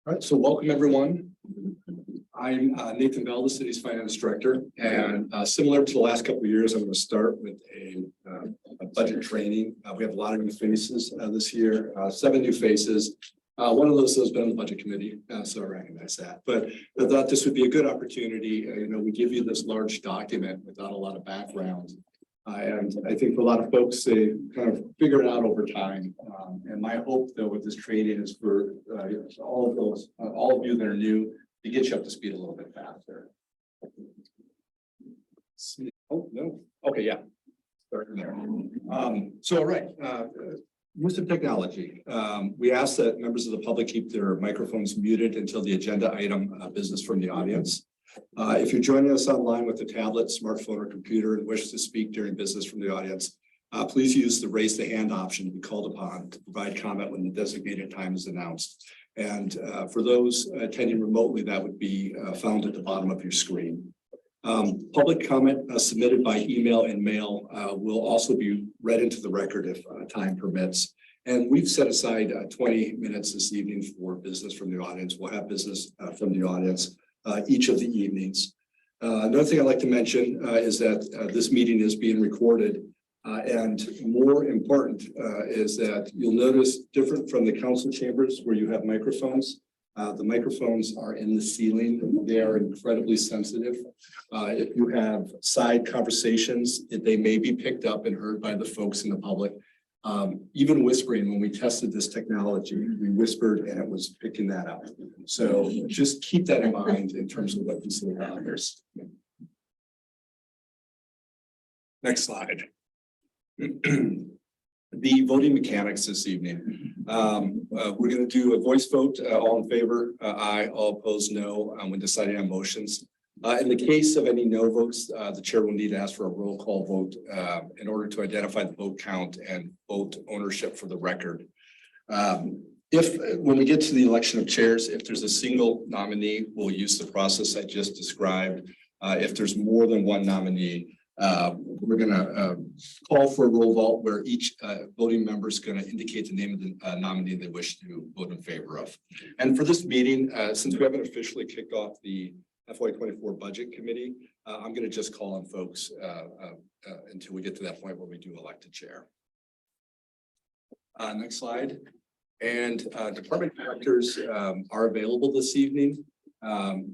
All right, so welcome everyone. I'm Nathan Bell, the city's finance director, and similar to the last couple of years, I'm going to start with a budget training. We have a lot of new faces this year, 7 new faces. One of those has been on the budget committee, so I recognize that. But I thought this would be a good opportunity. We give you this large document without a lot of background. And I think for a lot of folks, they kind of figure it out over time. And my hope, though, with this training is for all of you that are new to get you up to speed a little bit faster. Oh, no. Okay, yeah. Starting there. So, all right. Use of technology. We ask that members of the public keep their microphones muted until the agenda item business from the audience. If you're joining us online with a tablet, smartphone, or computer and wish to speak during business from the audience, please use the raise the hand option to be called upon to provide comment when the designated time is announced. And for those attending remotely, that would be found at the bottom of your screen. Public comment submitted by email and mail will also be read into the record if time permits. And we've set aside 20 minutes this evening for business from the audience. We'll have business from the audience each of the evenings. Another thing I'd like to mention is that this meeting is being recorded. And more important is that you'll notice different from the council chambers where you have microphones. The microphones are in the ceiling. They are incredibly sensitive. If you have side conversations, they may be picked up and heard by the folks in the public. Even whispering, when we tested this technology, we whispered and it was picking that up. So just keep that in mind in terms of what you see around here. Next slide. The voting mechanics this evening. We're going to do a voice vote. All in favor, aye. All opposed, no. When deciding on motions. In the case of any no votes, the chair will need to ask for a roll call vote in order to identify the vote count and vote ownership for the record. When we get to the election of chairs, if there's a single nominee, we'll use the process I just described. If there's more than one nominee, we're going to call for a roll vote where each voting member is going to indicate the name of the nominee they wish to vote in favor of. And for this meeting, since we haven't officially kicked off the FY24 budget committee, I'm going to just call on folks until we get to that point where we do elect a chair. Next slide. And department directors are available this evening.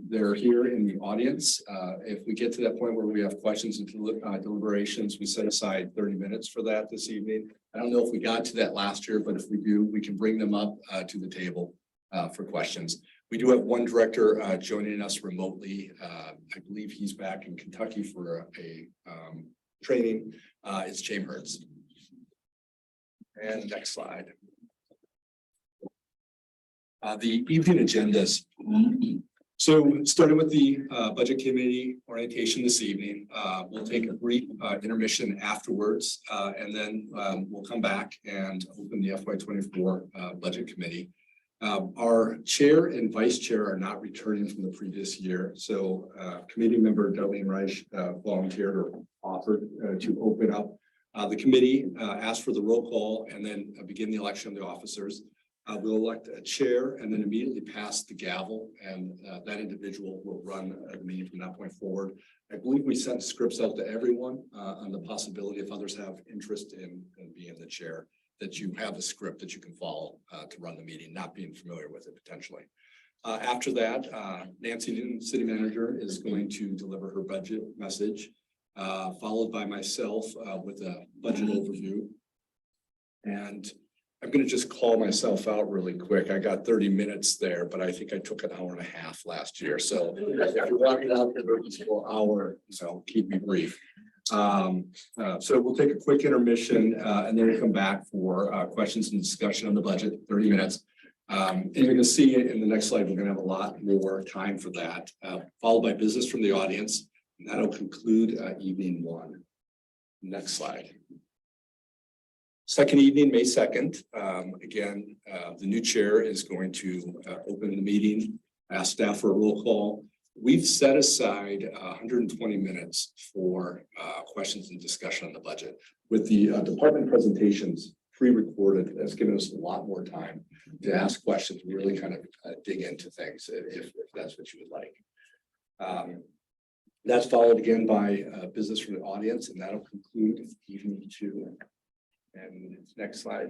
They're here in the audience. If we get to that point where we have questions and deliberations, we set aside 30 minutes for that this evening. I don't know if we got to that last year, but if we do, we can bring them up to the table for questions. We do have one director joining us remotely. I believe he's back in Kentucky for a training. It's James Hertz. And next slide. The evening agendas. So starting with the budget committee orientation this evening, we'll take a brief intermission afterwards, and then we'll come back and open the FY24 budget committee. Our chair and vice chair are not returning from the previous year. So committee member Darlene Reich volunteered or offered to open up the committee, ask for the roll call, and then begin the election of the officers. We'll elect a chair and then immediately pass the gavel, and that individual will run the meeting from that point forward. I believe we sent scripts out to everyone on the possibility, if others have interest in being the chair, that you have a script that you can follow to run the meeting, not being familiar with it potentially. After that, Nancy Newton, city manager, is going to deliver her budget message, followed by myself with a budget overview. And I'm going to just call myself out really quick. I got 30 minutes there, but I think I took an hour and a half last year. So if you're walking out there for a full hour, so keep me brief. So we'll take a quick intermission and then we'll come back for questions and discussion on the budget, 30 minutes. And you're going to see in the next slide, we're going to have a lot more time for that, followed by business from the audience. And that'll conclude evening 1. Next slide. Second evening, May 2nd. Again, the new chair is going to open the meeting, ask staff for a roll call. We've set aside 120 minutes for questions and discussion on the budget. With the department presentations pre-recorded. That's given us a lot more time to ask questions, really kind of dig into things if that's what you would like. That's followed again by business from the audience, and that'll conclude evening 2. And next slide.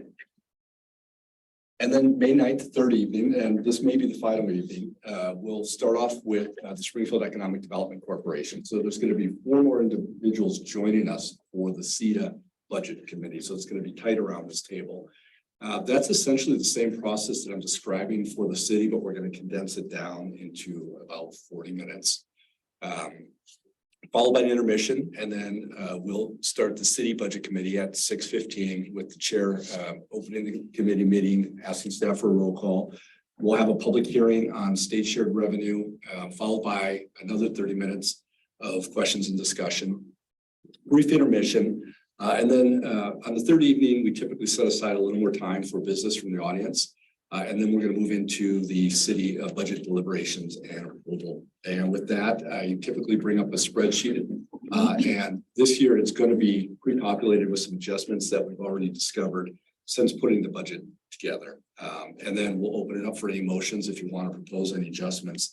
And then May 9th, third evening, and this may be the final evening, we'll start off with the Springfield Economic Development Corporation. So there's going to be 4 more individuals joining us for the CETA Budget Committee. So it's going to be tight around this table. That's essentially the same process that I'm describing for the city, but we're going to condense it down into about 40 minutes. Followed by an intermission, and then we'll start the city budget committee at 6:15 with the chair opening the committee meeting, asking staff for a roll call. We'll have a public hearing on state shared revenue, followed by another 30 minutes of questions and discussion, brief intermission. And then on the third evening, we typically set aside a little more time for business from the audience. And then we're going to move into the city budget deliberations and approval. And with that, I typically bring up a spreadsheet. And this year it's going to be pre-populated with some adjustments that we've already discovered since putting the budget together. And then we'll open it up for any motions if you want to propose any adjustments.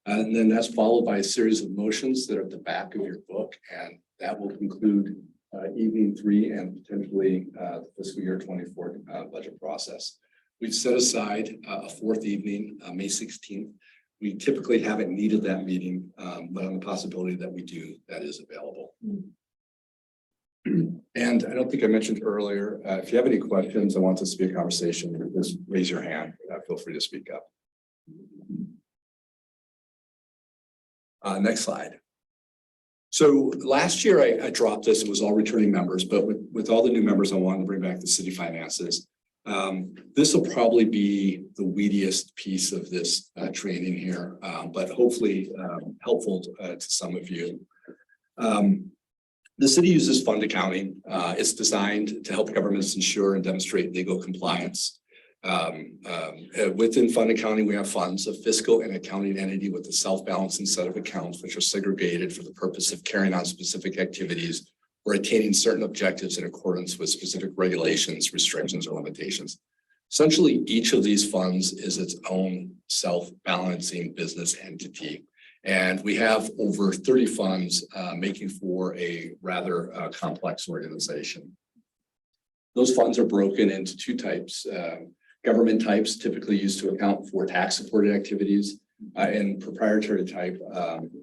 And then that's followed by a series of motions that are at the back of your book. And that will conclude evening 3 and potentially the fiscal year 24 budget process. We've set aside a 4th evening, May 16th. We typically haven't needed that meeting, but on the possibility that we do, that is available. And I don't think I mentioned earlier, if you have any questions, I want this to be a conversation, just raise your hand. Feel free to speak up. Next slide. So last year I dropped this, it was all returning members, but with all the new members, I wanted to bring back the city finances. This will probably be the weediest piece of this training here, but hopefully helpful to some of you. The city uses fund accounting. It's designed to help governments ensure and demonstrate legal compliance. Within fund accounting, we have funds, a fiscal and accounting entity with a self-balancing set of accounts, which are segregated for the purpose of carrying on specific activities or attaining certain objectives in accordance with specific regulations, restrictions, or limitations. Essentially, each of these funds is its own self-balancing business entity. And we have over 30 funds making for a rather complex organization. Those funds are broken into 2 types. Government types typically used to account for tax-supported activities, and proprietary type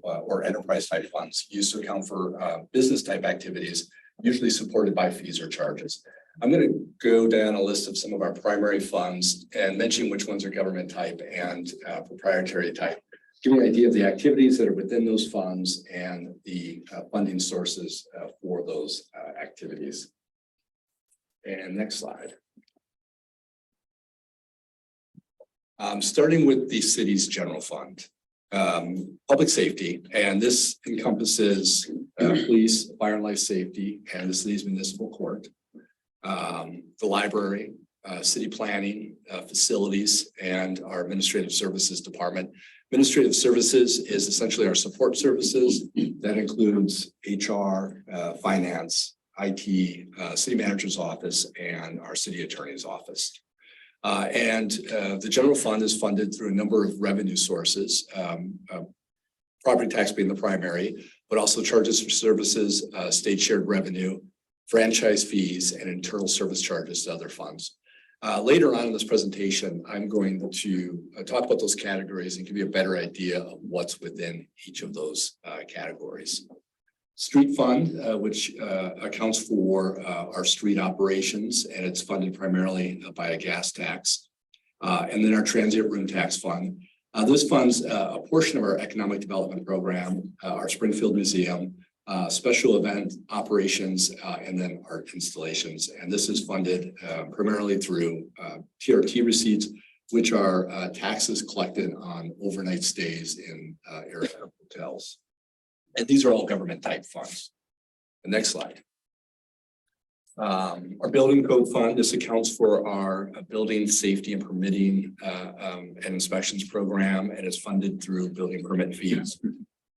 or enterprise type funds used to account for business type activities, usually supported by fees or charges. I'm going to go down a list of some of our primary funds and mention which ones are government type and proprietary type. Give you an idea of the activities that are within those funds and the funding sources for those activities. And next slide. Starting with the city's general fund, public safety, and this encompasses police, fire and life safety, and the city's municipal court, the library, city planning, facilities, and our administrative services department. Administrative services is essentially our support services. That includes HR, finance, IT, city manager's office, and our city attorney's office. The general fund is funded through a number of revenue sources, property tax being the primary, but also charges for services, state shared revenue, franchise fees, and internal service charges to other funds. Later on in this presentation, I'm going to talk about those categories and give you a better idea of what's within each of those categories. Street fund, which accounts for our street operations, and it's funded primarily by a gas tax. And then our transient room tax fund. This funds a portion of our economic development program, our Springfield Museum, special event operations, and then art installations. And this is funded primarily through TRT receipts, which are taxes collected on overnight stays in area hotels. And these are all government type funds. The next slide. Our building code fund, this accounts for our building safety and permitting and inspections program, and it's funded through building permit fees.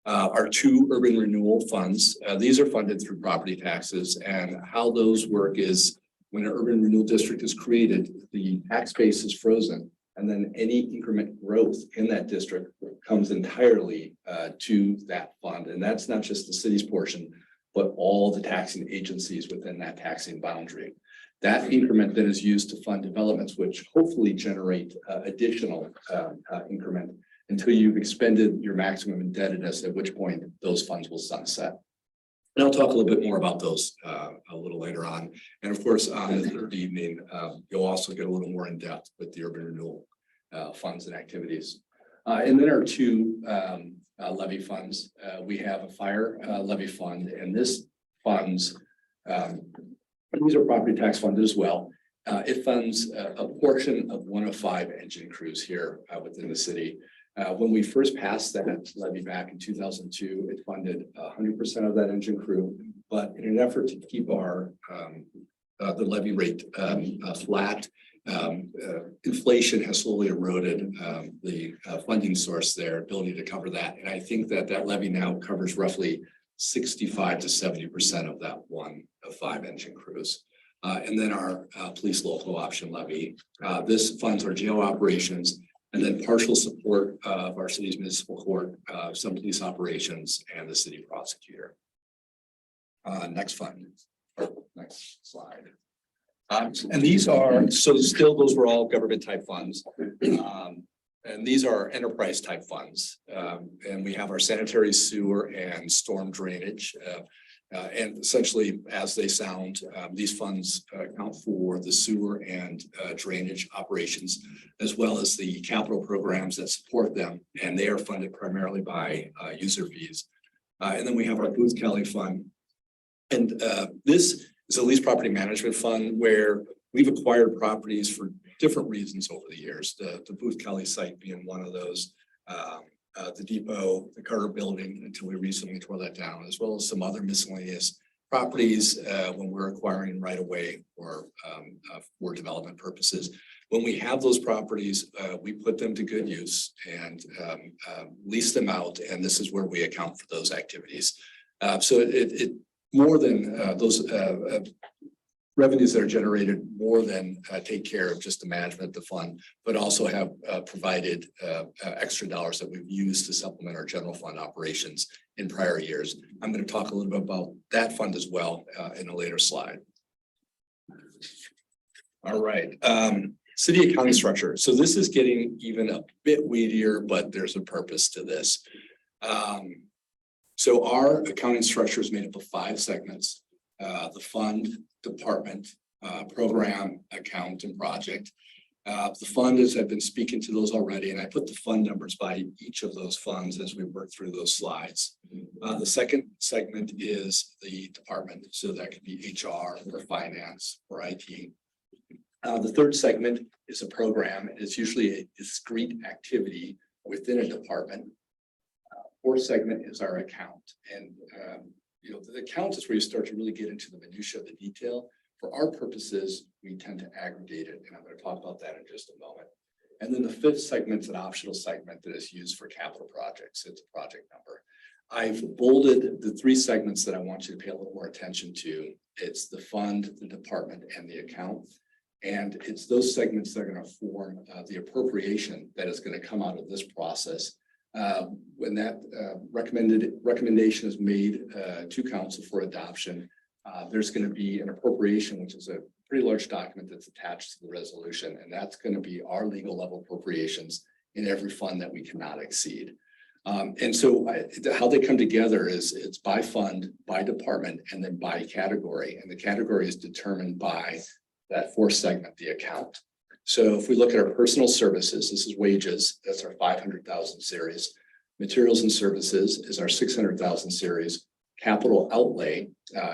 Our 2 urban renewal funds, these are funded through property taxes, and how those work is when an urban renewal district is created, the tax base is frozen. And then any increment growth in that district comes entirely to that fund. And that's not just the city's portion, but all the taxing agencies within that taxing boundary. That increment then is used to fund developments, which hopefully generate additional increment until you've expended your maximum indebtedness, at which point those funds will sunset. And I'll talk a little bit more about those a little later on. And of course, on the third evening, you'll also get a little more in depth with the urban renewal funds and activities. And then our two levy funds. We have a fire levy fund, and this funds, these are property tax funded as well. It funds a portion of one of 5 engine crews here within the city. When we first passed that levy back in 2002, it funded 100% of that engine crew, but in an effort to keep our the levy rate flat, inflation has slowly eroded the funding source there, ability to cover that. And I think that that levy now covers roughly 65 to 70% of that one of 5 engine crews. And then our police local option levy. This funds our jail operations, and then partial support of our city's municipal court, some police operations, and the city prosecutor. Next fund, or next slide. And these are, so still those were all government type funds. And these are enterprise type funds. And we have our sanitary sewer and storm drainage. And essentially, as they sound, these funds account for the sewer and drainage operations, as well as the capital programs that support them. And they are funded primarily by user fees. And then we have our Booth Kelly Fund. And this is a lease property management fund where we've acquired properties for different reasons over the years. The Booth Kelly site being one of those. The depot, the Carter building, until we recently tore that down, as well as some other miscellaneous properties when we're acquiring right away or for development purposes. When we have those properties, we put them to good use and lease them out, and this is where we account for those activities. So it more than those revenues that are generated more than take care of just the management of the fund, but also have provided extra dollars that we've used to supplement our general fund operations in prior years. I'm going to talk a little bit about that fund as well in a later slide. All right, city accounting structure. So this is getting even a bit weedier, but there's a purpose to this. So our accounting structure is made up of 5 segments. The fund, department, program, account, and project. The fund is, I've been speaking to those already, and I put the fund numbers by each of those funds as we work through those slides. The second segment is the department. So that could be HR or finance or IT. The third segment is a program. It's usually a discrete activity within a department. Fourth segment is our account. And you know, the account is where you start to really get into the minutia of the detail. For our purposes, we tend to aggregate it, and I'm going to talk about that in just a moment. And then the fifth segment is an optional segment that is used for capital projects. It's a project number. I've bolded the 3 segments that I want you to pay a little more attention to. It's the fund, the department, and the account. And it's those segments that are going to form the appropriation that is going to come out of this process. When that recommendation is made to council for adoption, there's going to be an appropriation, which is a pretty large document that's attached to the resolution, and that's going to be our legal level appropriations in every fund that we cannot exceed. And so how they come together is it's by fund, by department, and then by category, and the category is determined by that 4th segment, the account. So if we look at our personal services, this is wages, that's our 500,000 series. Materials and services is our 600,000 series. Capital outlay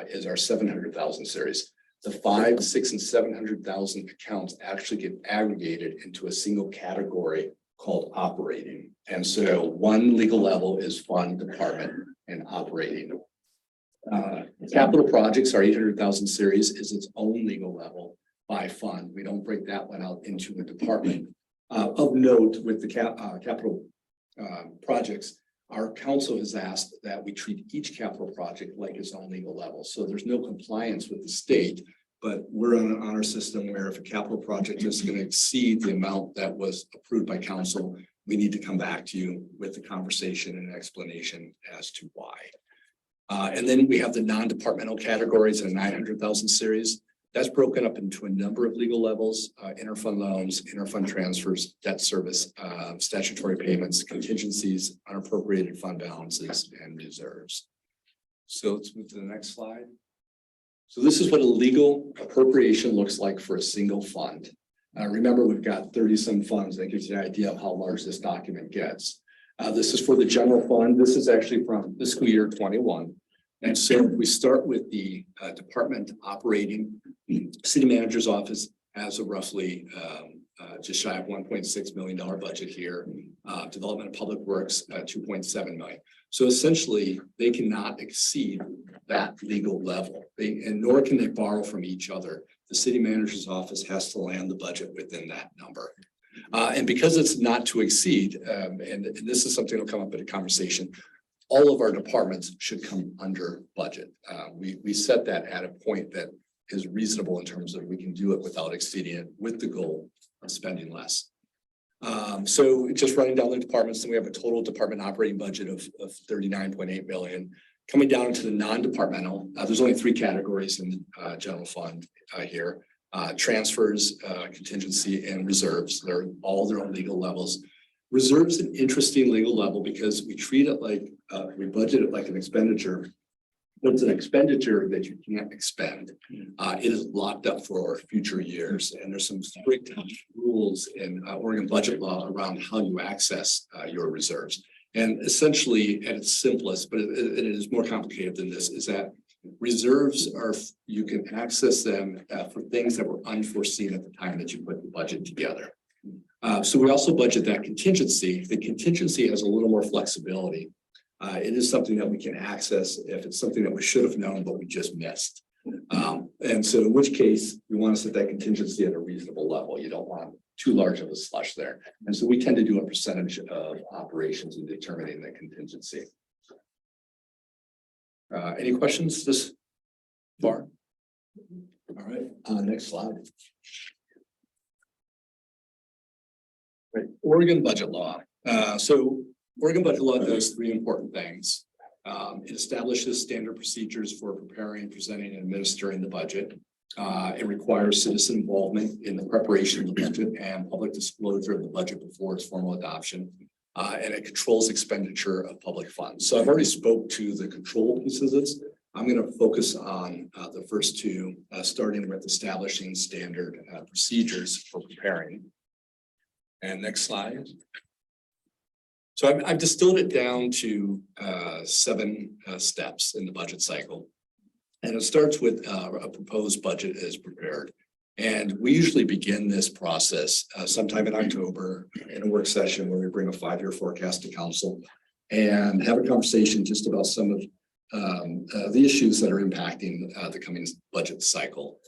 is our 700,000 series. The 500, 600, and 700,000 accounts actually get aggregated into a single category called operating. And so one legal level is fund, department, and operating. Capital projects, our 800,000 series, is its own legal level by fund. We don't break that one out into the department. Of note, with the capital projects, our council has asked that we treat each capital project like its own legal level. So there's no compliance with the state, but we're on an honor system where if a capital project is going to exceed the amount that was approved by council, we need to come back to you with the conversation and explanation as to why. And then we have the non-departmental categories in 900,000 series. That's broken up into a number of legal levels, interfund loans, interfund transfers, debt service, statutory payments, contingencies, unappropriated fund balances, and reserves. So let's move to the next slide. So this is what a legal appropriation looks like for a single fund. Remember, we've got 30-some funds. That gives you an idea of how large this document gets. This is for the general fund. This is actually from fiscal year 21. And so we start with the department operating. City manager's office has a roughly just shy of $1.6 million budget here. Development of public works, 2.7 million. So essentially, they cannot exceed that legal level. And nor can they borrow from each other. The city manager's office has to land the budget within that number. And because it's not to exceed, and this is something that'll come up in a conversation, all of our departments should come under budget. We set that at a point that is reasonable in terms of we can do it without exceeding it with the goal of spending less. So just running down the departments, then we have a total department operating budget of 39.8 million. Coming down to the non-departmental, there's only 3 categories in the general fund here. Transfers, contingency, and reserves. They're all their own legal levels. Reserves an interesting legal level because we treat it like, we budget it like an expenditure. But it's an expenditure that you can't expend. It is locked up for future years. And there's some strict rules in Oregon budget law around how you access your reserves. And essentially, at its simplest, but it is more complicated than this, is that reserves are, you can access them for things that were unforeseen at the time that you put the budget together. So we also budget that contingency. The contingency has a little more flexibility. It is something that we can access if it's something that we should have known, but we just missed. And so in which case, we want to set that contingency at a reasonable level. You don't want too large of a slush there. And so we tend to do a percentage of operations in determining the contingency. Any questions this far? All right, next slide. Right, Oregon budget law. So Oregon budget law does 3 important things. It establishes standard procedures for preparing, presenting, and administering the budget. It requires citizen involvement in the preparation of the budget and public disclosure of the budget before its formal adoption. And it controls expenditure of public funds. So I've already spoke to the control pieces of this. I'm going to focus on the first 2, starting with establishing standard procedures for preparing. And next slide. So I've distilled it down to 7 steps in the budget cycle. And it starts with a proposed budget is prepared. And we usually begin this process sometime in October in a work session where we bring a 5-year forecast to council and have a conversation just about some of the issues that are impacting the coming budget cycle.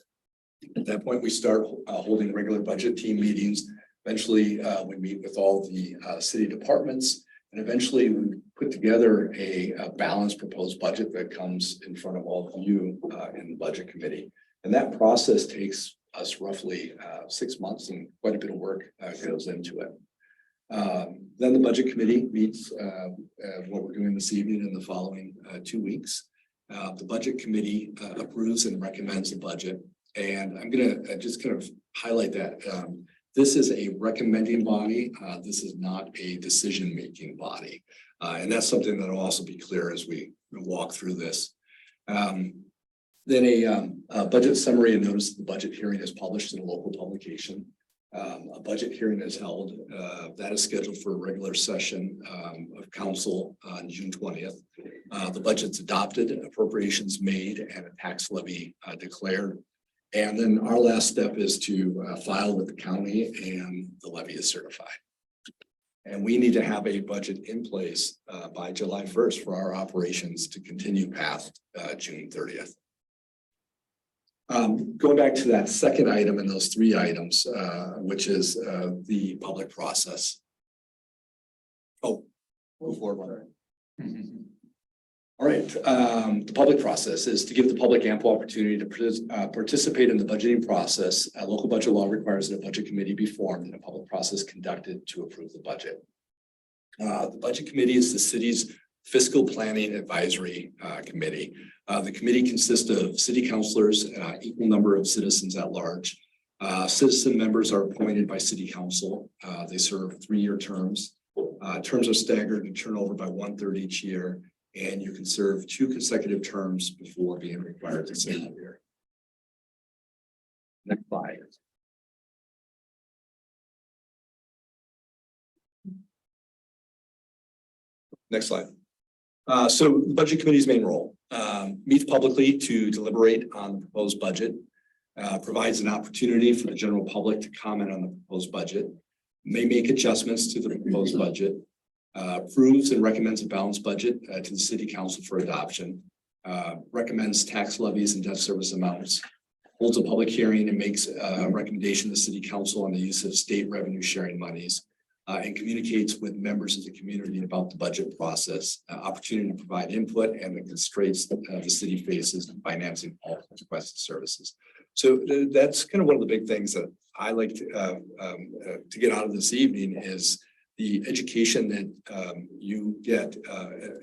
At that point, we start holding regular budget team meetings. Eventually, we meet with all the city departments, and eventually we put together a balanced proposed budget that comes in front of all of you in the budget committee. And that process takes us roughly 6 months, and quite a bit of work goes into it. Then the budget committee meets what we're doing this evening in the following 2 weeks. The budget committee approves and recommends the budget. And I'm going to just kind of highlight that. This is a recommending body. This is not a decision-making body. And that's something that will also be clear as we walk through this. Then a budget summary and notice of the budget hearing is published in a local publication. A budget hearing is held. That is scheduled for a regular session of council on June 20th. The budget's adopted, appropriations made, and a tax levy declared. And then our last step is to file with the county, and the levy is certified. And we need to have a budget in place by July 1st for our operations to continue past June 30th. Going back to that second item in those 3 items, which is the public process. Oh, go forward. All right, the public process is to give the public ample opportunity to participate in the budgeting process. Local budget law requires that a budget committee be formed and a public process conducted to approve the budget. The budget committee is the city's fiscal planning advisory committee. The committee consists of city councilors, equal number of citizens at large. Citizen members are appointed by city council. They serve 3-year terms. Terms are staggered and turn over by 1/3 each year. And you can serve 2 consecutive terms before being required to serve a year. Next slide. Next slide. So the budget committee's main role, meets publicly to deliberate on the proposed budget, provides an opportunity for the general public to comment on the proposed budget, may make adjustments to the proposed budget, approves and recommends a balanced budget to the city council for adoption, recommends tax levies and debt service amounts, holds a public hearing and makes a recommendation to the city council on the use of state revenue sharing monies, and communicates with members of the community about the budget process, opportunity to provide input and the constraints the city faces in financing all requested services. So that's kind of one of the big things that I like to get out of this evening is the education that you get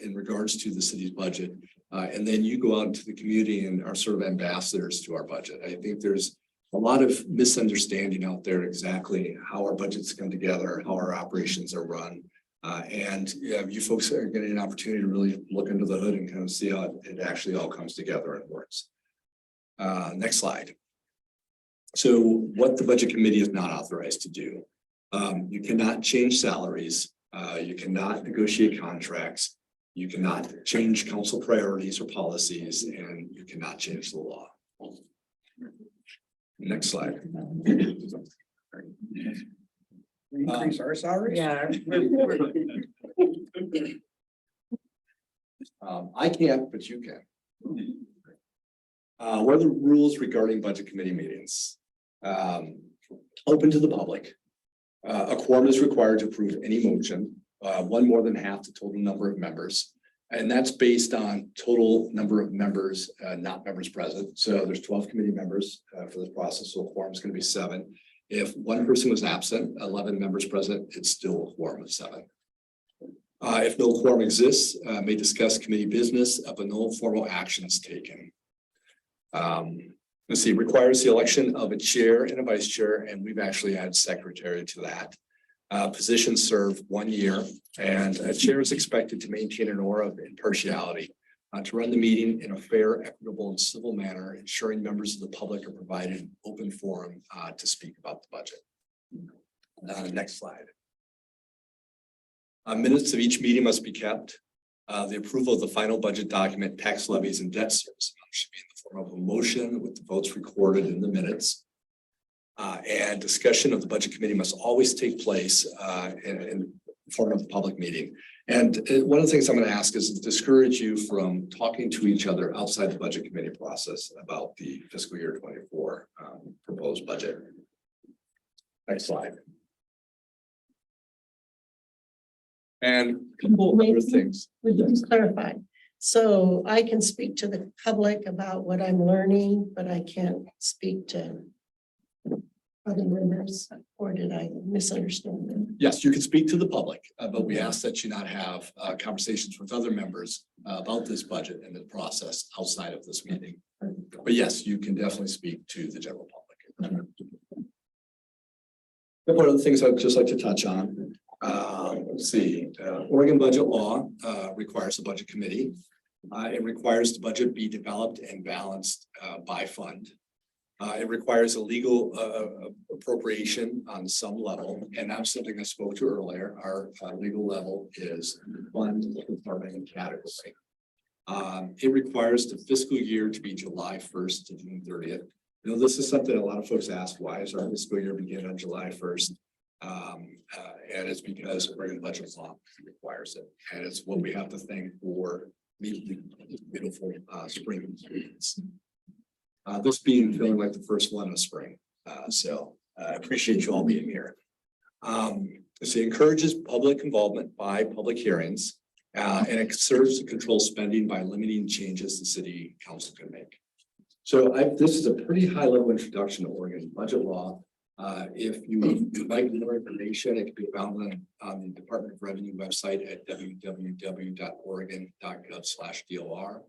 in regards to the city's budget. And then you go out into the community and are sort of ambassadors to our budget. I think there's a lot of misunderstanding out there exactly how our budgets come together, how our operations are run. And you folks are getting an opportunity to really look under the hood and kind of see how it actually all comes together and works. Next slide. So what the budget committee is not authorized to do. You cannot change salaries. You cannot negotiate contracts. You cannot change council priorities or policies, and you cannot change the law. Next slide. Increase our salaries? Yeah. I can't, but you can. What are the rules regarding budget committee meetings? Open to the public. A quorum is required to approve any motion, one more than half the total number of members. And that's based on total number of members, not members present. So there's 12 committee members for this process. So a quorum is going to be 7. If one person was absent, 11 members present, it's still a quorum of 7. If no quorum exists, may discuss committee business, but no formal actions taken. Let's see, requires the election of a chair and a vice chair, and we've actually added secretary to that. Positions serve 1 year, and a chair is expected to maintain an aura of impartiality, to run the meeting in a fair, equitable, and civil manner, ensuring members of the public are provided an open forum to speak about the budget. Next slide. Minutes of each meeting must be kept. The approval of the final budget document, tax levies, and debt service should be in the form of a motion with the votes recorded in the minutes. And discussion of the budget committee must always take place in the form of a public meeting. And one of the things I'm going to ask is to discourage you from talking to each other outside the budget committee process about the fiscal year 24 proposed budget. Next slide. And a couple other things. Would you just clarify? So I can speak to the public about what I'm learning, but I can't speak to other members, or did I misunderstand them? Yes, you can speak to the public, but we ask that you not have conversations with other members about this budget and the process outside of this meeting. But yes, you can definitely speak to the general public. One of the things I'd just like to touch on, let's see, Oregon budget law requires a budget committee. It requires the budget be developed and balanced by fund. It requires a legal appropriation on some level, and that's something I spoke to earlier. Our legal level is fund, department, and category. It requires the fiscal year to be July 1st to June 30th. You know, this is something a lot of folks ask, why is our fiscal year begin on July 1st? And it's because Oregon budget law requires it. And it's what we have to thank for the beautiful spring. This being feeling like the first one of spring. So I appreciate you all being here. It encourages public involvement by public hearings. And it serves to control spending by limiting changes the city council can make. So this is a pretty high level introduction to Oregon budget law. If you would like more information, it can be found on the Department of Revenue website at www.oregon.gov/DOR.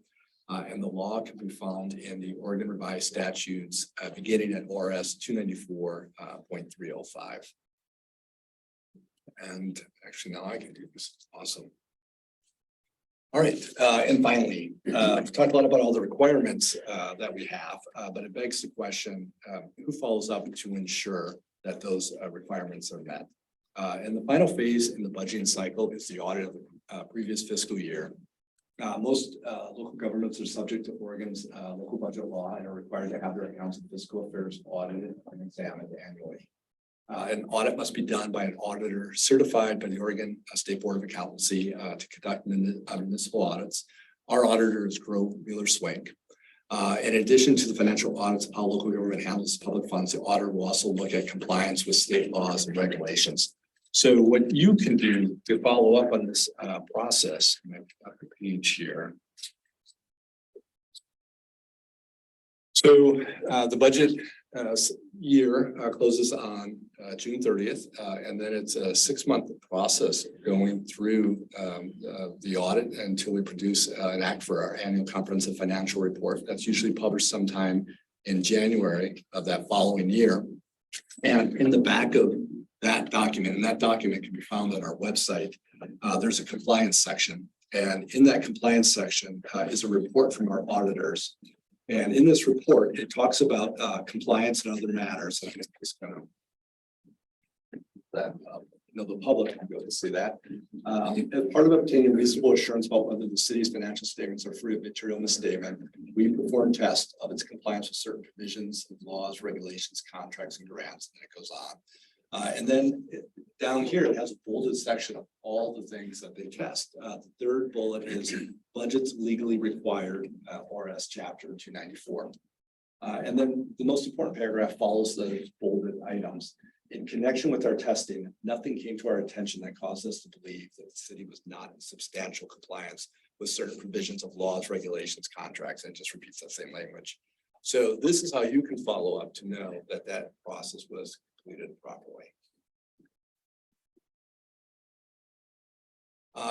And the law can be found in the Oregon Revised Statutes beginning at ORS 294.305. And actually now I can do this. Awesome. All right, and finally, we've talked a lot about all the requirements that we have, but it begs the question, who follows up to ensure that those requirements are met? And the final phase in the budgeting cycle is the audit of the previous fiscal year. Most local governments are subject to Oregon's local budget law and are required to have their accounts and fiscal affairs audited and examined annually. An audit must be done by an auditor certified by the Oregon State Board of Accountancy to conduct municipal audits. Our auditor is Grove Wheeler Swank. In addition to the financial audits of how local government handles public funds, the auditor will also look at compliance with state laws and regulations. So what you can do to follow up on this process, I've got the page here. So the budget year closes on June 30th, and then it's a 6-month process going through the audit until we produce an act for our annual comprehensive financial report. That's usually published sometime in January of that following year. And in the back of that document, and that document can be found on our website, there's a compliance section. And in that compliance section is a report from our auditors. And in this report, it talks about compliance and other matters. So I'm just going to that the public can go to see that. As part of obtaining reasonable assurance about whether the city's financial statements are free of material misstatement, we perform tests of its compliance with certain provisions of laws, regulations, contracts, and grants, and it goes on. And then down here, it has a bolded section of all the things that they test. The third bullet is budgets legally required, ORS chapter 294. And then the most important paragraph follows the bolded items. In connection with our testing, nothing came to our attention that caused us to believe that the city was not in substantial compliance with certain provisions of laws, regulations, contracts, and it just repeats that same language. So this is how you can follow up to know that that process was completed properly.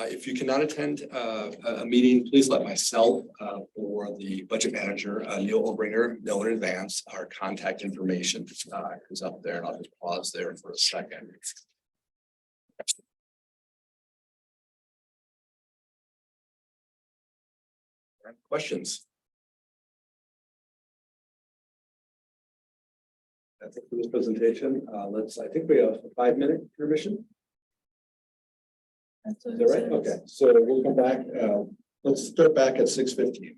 If you cannot attend a meeting, please let myself or the budget manager, Neil Obringer, know in advance. Our contact information is up there, and I'll just pause there for a second. Questions? That's it for this presentation. I think we have a 5-minute intermission. Is that right? Okay, so we'll come back. Let's start back at 6:15.